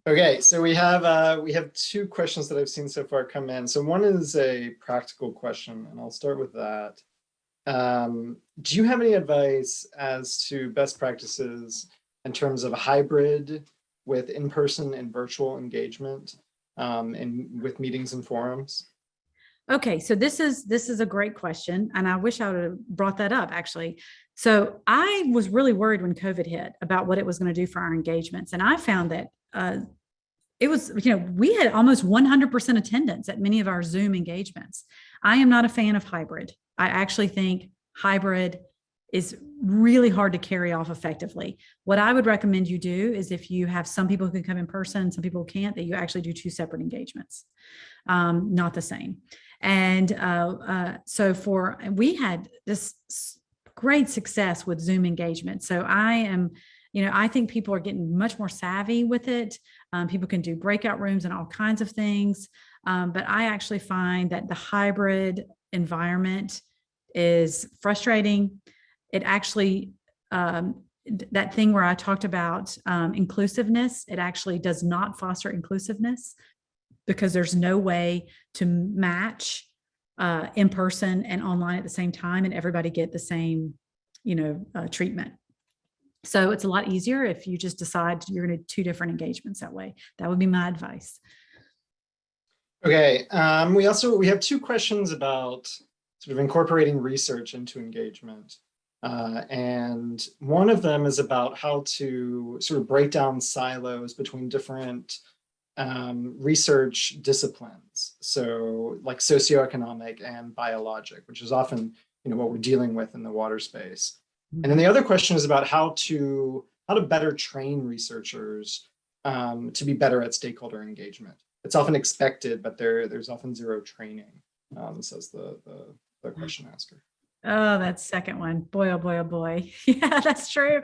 Okay, so we have two questions that I've seen so far come in. So one is a practical question, and I'll start with that. Do you have any advice as to best practices in terms of a hybrid with in-person and virtual engagement with meetings and forums? Okay, so this is a great question, and I wish I would have brought that up actually. So I was really worried when COVID hit about what it was going to do for our engagements, and I found that it was, we had almost 100% attendance at many of our Zoom engagements. I am not a fan of hybrid. I actually think hybrid is really hard to carry off effectively. What I would recommend you do is if you have some people who can come in person, some people who can't, that you actually do two separate engagements, not the same. And we had this great success with Zoom engagement. So I think people are getting much more savvy with it. People can do breakout rooms and all kinds of things. But I actually find that the hybrid environment is frustrating. It actually, that thing where I talked about inclusiveness, it actually does not foster inclusiveness because there's no way to match in person and online at the same time and everybody get the same, treatment. So it's a lot easier if you just decide you're going to do two different engagements that way. That would be my advice. Okay. We have two questions about sort of incorporating research into engagement. And one of them is about how to sort of break down silos between different research disciplines. So like socioeconomic and biologic, which is often, what we're dealing with in the water space. And then the other question is about how to better train researchers to be better at stakeholder engagement. It's often expected, but there's often zero training, says the question asker. Oh, that second one. Boy, oh boy, oh boy. Yeah, that's true.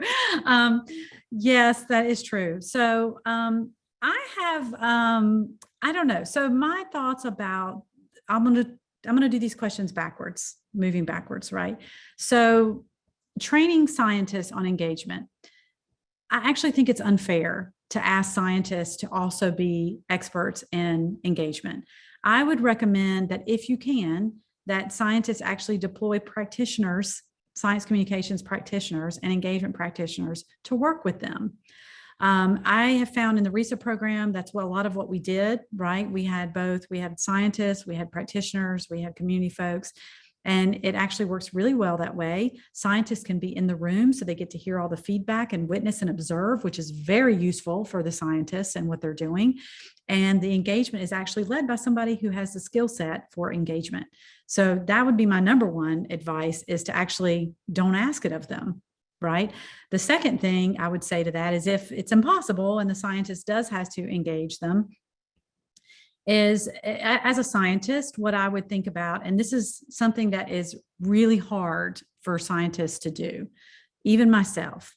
Yes, that is true. So I have, I don't know. So my thoughts about, I'm gonna do these questions backwards, moving backwards, right? So training scientists on engagement. I actually think it's unfair to ask scientists to also be experts in engagement. I would recommend that if you can, that scientists actually deploy practitioners, science communications practitioners and engagement practitioners to work with them. I have found in the RESA program, that's what a lot of what we did, right? We had both, we had scientists, we had practitioners, we had community folks, and it actually works really well that way. Scientists can be in the room, so they get to hear all the feedback and witness and observe, which is very useful for the scientists and what they're doing. And the engagement is actually led by somebody who has the skill set for engagement. So that would be my number one advice, is to actually don't ask it of them, right? The second thing I would say to that is, if it's impossible and the scientist has to engage them, is as a scientist, what I would think about, and this is something that is really hard for scientists to do, even myself,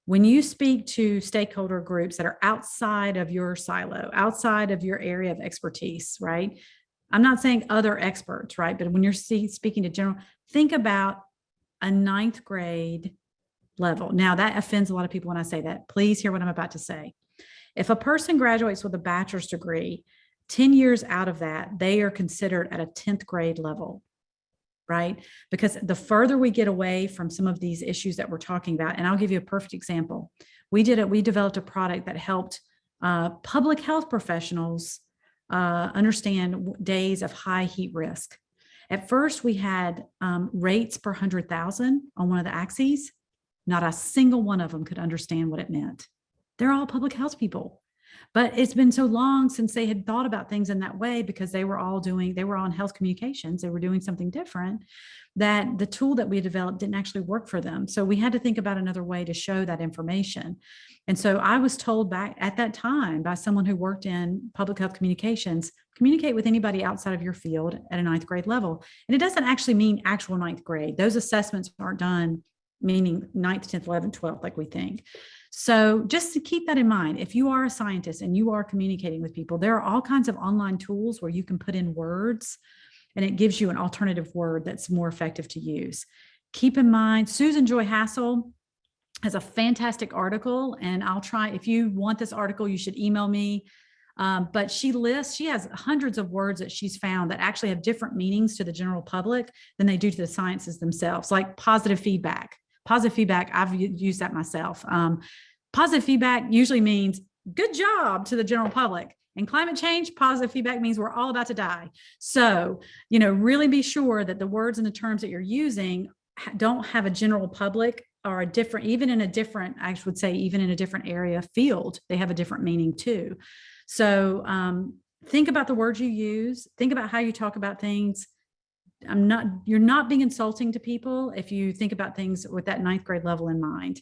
when you speak to stakeholder groups that are outside of your silo, outside of your area of expertise, right? I'm not saying other experts, right? But when you're speaking to general, think about a 9th grade level. Now that offends a lot of people when I say that. Please hear what I'm about to say. If a person graduates with a bachelor's degree 10 years out of that, they are considered at a 10th grade level, right? Because the further we get away from some of these issues that we're talking about, and I'll give you a perfect example. We developed a product that helped public health professionals understand days of high heat risk. At first, we had rates per 100,000 on one of the axes. Not a single one of them could understand what it meant. They're all public health people. But it's been so long since they had thought about things in that way, because they were on health communications. They were doing something different, that the tool that we developed didn't actually work for them. So we had to think about another way to show that information. And so I was told back at that time by someone who worked in public health communications, communicate with anybody outside of your field at a 9th grade level. And it doesn't actually mean actual 9th grade. Those assessments aren't done meaning 9th, 10th, 11th, 12th, like we think. So just to keep that in mind, if you are a scientist and you are communicating with people, there are all kinds of online tools where you can put in words and it gives you an alternative word that's more effective to use. Keep in mind, Susan Joy Hassel has a fantastic article, and I'll try, if you want this article, you should email me. But she has hundreds of words that she's found that actually have different meanings to the general public than they do to the sciences themselves, like positive feedback. Positive feedback, I've used that myself. Positive feedback usually means good job to the general public. And climate change, positive feedback means we're all about to die. So, really be sure that the words and the terms that you're using don't have a general public or even in a different area field, they have a different meaning too. So think about the words you use, think about how you talk about things. You're not being insulting to people if you think about things with that 9th grade level in mind.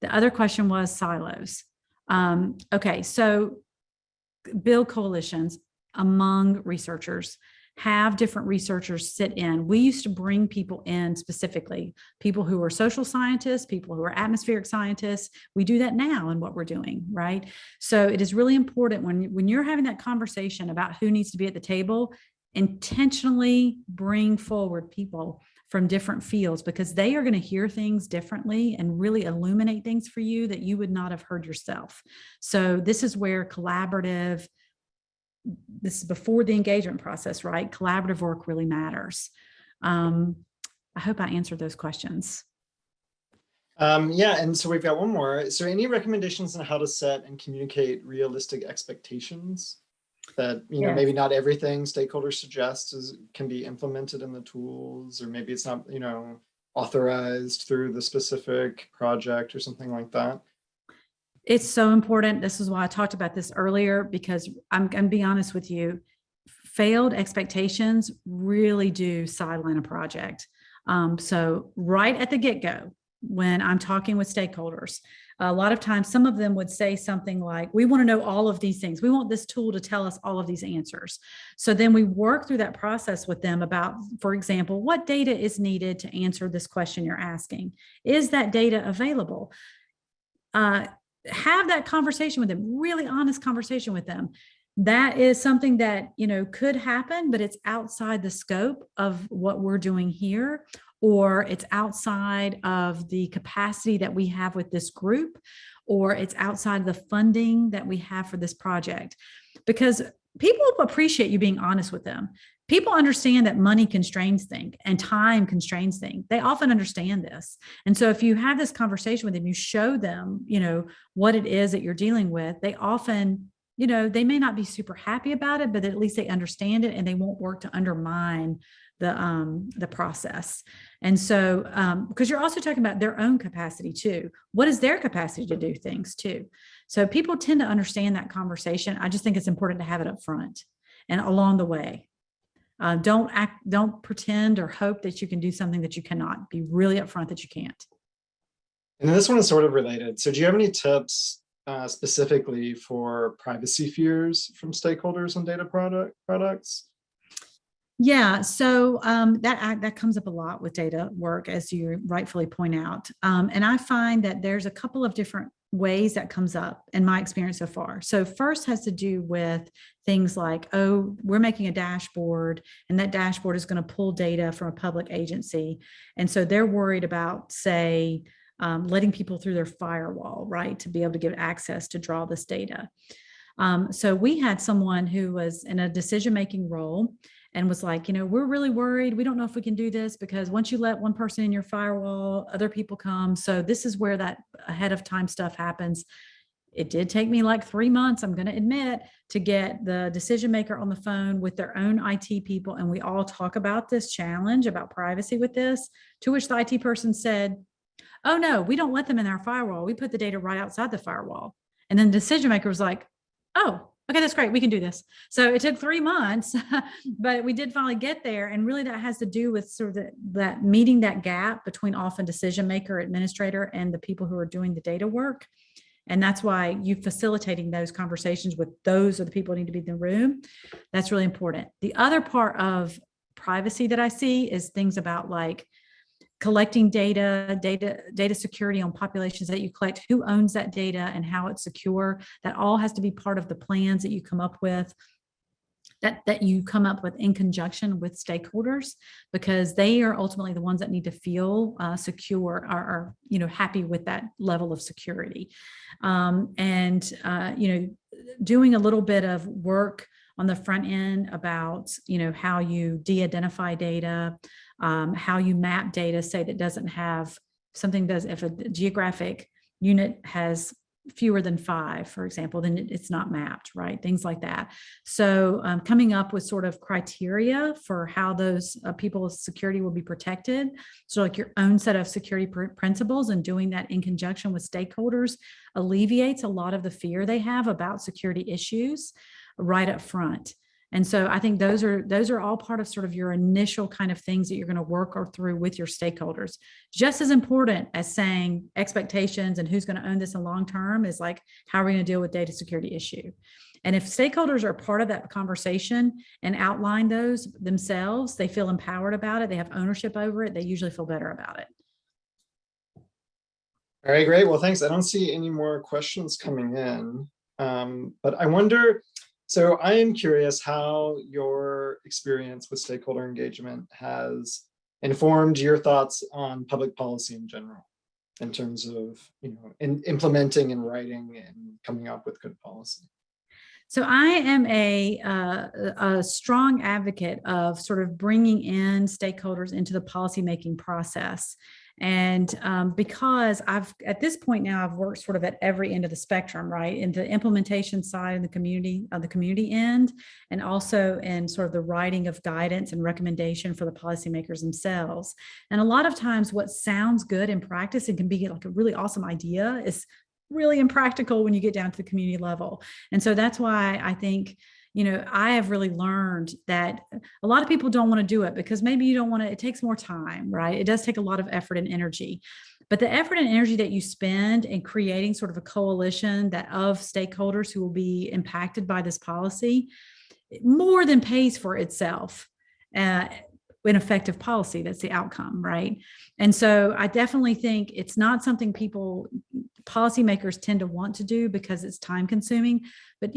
The other question was silos. Okay, so build coalitions among researchers, have different researchers sit in. We used to bring people in specifically, people who are social scientists, people who are atmospheric scientists. We do that now in what we're doing, right? So it is really important when you're having that conversation about who needs to be at the table, intentionally bring forward people from different fields, because they are going to hear things differently and really illuminate things for you that you would not have heard yourself. So this is where this is before the engagement process, right? Collaborative work really matters. I hope I answered those questions. Yeah, and so we've got one more. So any recommendations on how to set and communicate realistic expectations that, Yes. maybe not everything stakeholders suggest can be implemented in the tools, or maybe it's not, authorized through the specific project or something like that? It's so important. This is why I talked about this earlier, because I'm going to be honest with you, failed expectations really do sideline a project. So right at the get-go, when I'm talking with stakeholders, a lot of times some of them would say something like, we want to know all of these things. We want this tool to tell us all of these answers. So then we work through that process with them about, for example, what data is needed to answer this question you're asking? Is that data available? Have that conversation with them, really honest conversation with them. That is something that, could happen, but it's outside the scope of what we're doing here, or it's outside of the capacity that we have with this group, or it's outside of the funding that we have for this project. Because people appreciate you being honest with them. People understand that money constrains things and time constrains things. They often understand this. And so if you have this conversation with them, you show them, what it is that you're dealing with, they often, they may not be super happy about it, but at least they understand it and they won't work to undermine the process. And so, because you're also talking about their own capacity too. What is their capacity to do things too? So people tend to understand that conversation. I just think it's important to have it up front and along the way. Don't pretend or hope that you can do something that you cannot. Be really upfront that you can't. And this one is sort of related. So do you have any tips specifically for privacy fears from stakeholders on data products? Yeah, so that comes up a lot with data work, as you rightfully point out. And I find that there's a couple of different ways that comes up in my experience so far. So first has to do with things like, oh, we're making a dashboard and that dashboard is going to pull data from a public agency. And so they're worried about, say, letting people through their firewall, right, to be able to get access to draw this data. So we had someone who was in a decision-making role and was like, we're really worried. We don't know if we can do this because once you let one person in your firewall, other people come. So this is where that ahead of time stuff happens. It did take me like 3 months, I'm going to admit, to get the decision maker on the phone with their own IT people. And we all talk about this challenge about privacy with this, to which the IT person said, oh no, we don't let them in our firewall. We put the data right outside the firewall. And then the decision maker was like, oh, okay, that's great. We can do this. So it took 3 months, but we did finally get there. And really that has to do with sort of that meeting that gap between often decision maker, administrator, and the people who are doing the data work. And that's why you facilitating those conversations with those are the people who need to be in the room. That's really important. The other part of privacy that I see is things about like collecting data security on populations that you collect, who owns that data and how it's secure. That all has to be part of the plans that you come up with, that you come up with in conjunction with stakeholders, because they are ultimately the ones that need to feel secure or happy with that level of security. Doing a little bit of work on the front end about how you de-identify data, how you map data, say that doesn't have something, does if a geographic unit has fewer than 5, for example, then it's not mapped, right? Things like that. So coming up with sort of criteria for how those people's security will be protected. So like your own set of security principles, and doing that in conjunction with stakeholders alleviates a lot of the fear they have about security issues right up front. And so I think those are all part of sort of your initial kind of things that you're going to work through with your stakeholders. Just as important as saying expectations and who's going to own this in long term is like, how are we going to deal with data security issue? And if stakeholders are part of that conversation and outline those themselves, they feel empowered about it, they have ownership over it, they usually feel better about it. All right, great. Well, thanks. I don't see any more questions coming in, but I wonder, so I am curious how your experience with stakeholder engagement has informed your thoughts on public policy in general, in terms of implementing and writing and coming up with good policy. So I am a strong advocate of sort of bringing in stakeholders into the policymaking process. And because at this point now, I've worked sort of at every end of the spectrum, right? In the implementation side and the community end, and also in sort of the writing of guidance and recommendation for the policymakers themselves. And a lot of times what sounds good in practice and can be like a really awesome idea is really impractical when you get down to the community level. And so that's why I think, I have really learned that a lot of people don't want to do it because maybe you don't want to, it takes more time, right? It does take a lot of effort and energy, but the effort and energy that you spend in creating sort of a coalition of stakeholders who will be impacted by this policy more than pays for itself. In effective policy, that's the outcome, right? And so I definitely think it's not something policymakers tend to want to do because it's time consuming, but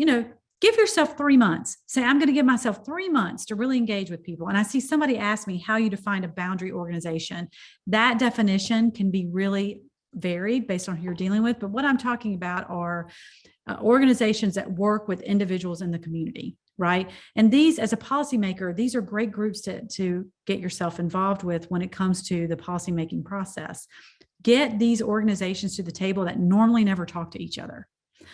give yourself 3 months. Say, I'm going to give myself 3 months to really engage with people. And I see somebody ask me how you define a boundary organization. That definition can be really varied based on who you're dealing with. But what I'm talking about are organizations that work with individuals in the community, right? And these, as a policymaker, these are great groups to get yourself involved with when it comes to the policymaking process. Get these organizations to the table that normally never talk to each other,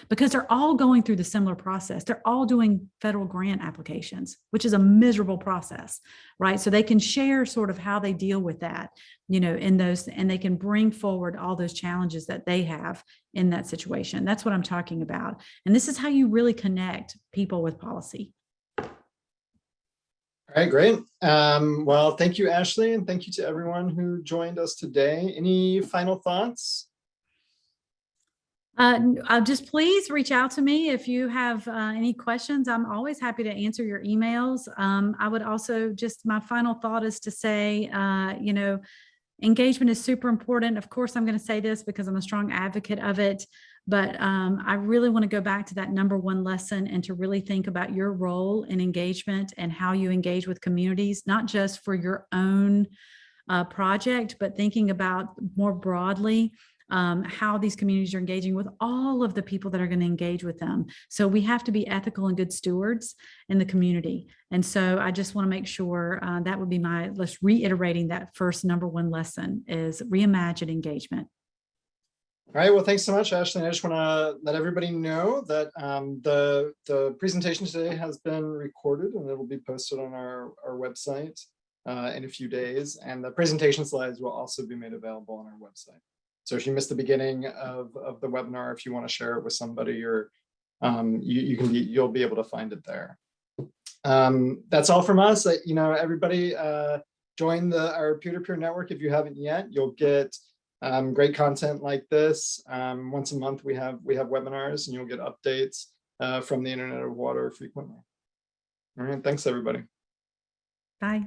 because they're all going through the similar process. They're all doing federal grant applications, which is a miserable process, right? So they can share sort of how they deal with that, in those, and they can bring forward all those challenges that they have in that situation. That's what I'm talking about. And this is how you really connect people with policy. All right, great. Well, thank you, Ashley, and thank you to everyone who joined us today. Any final thoughts? Just please reach out to me if you have any questions. I'm always happy to answer your emails. I would also my final thought is to say, engagement is super important. Of course, I'm going to say this because I'm a strong advocate of it, but I really want to go back to that number one lesson and to really think about your role in engagement and how you engage with communities, not just for your own project, but thinking about more broadly how these communities are engaging with all of the people that are going to engage with them. So we have to be ethical and good stewards in the community. And so I just want to make sure that would be let's reiterating that first number one lesson is reimagine engagement. All right, well, thanks so much, Ashley. I just want to let everybody know that the presentation today has been recorded and it will be posted on our website in a few days. And the presentation slides will also be made available on our website. So if you missed the beginning of the webinar, if you want to share it with somebody, or you'll be able to find it there. That's all from us. Everybody join our peer-to-peer network if you haven't yet. You'll get great content like this. Once a month we have webinars, and you'll get updates from the Internet of Water frequently. All right, thanks everybody. Bye.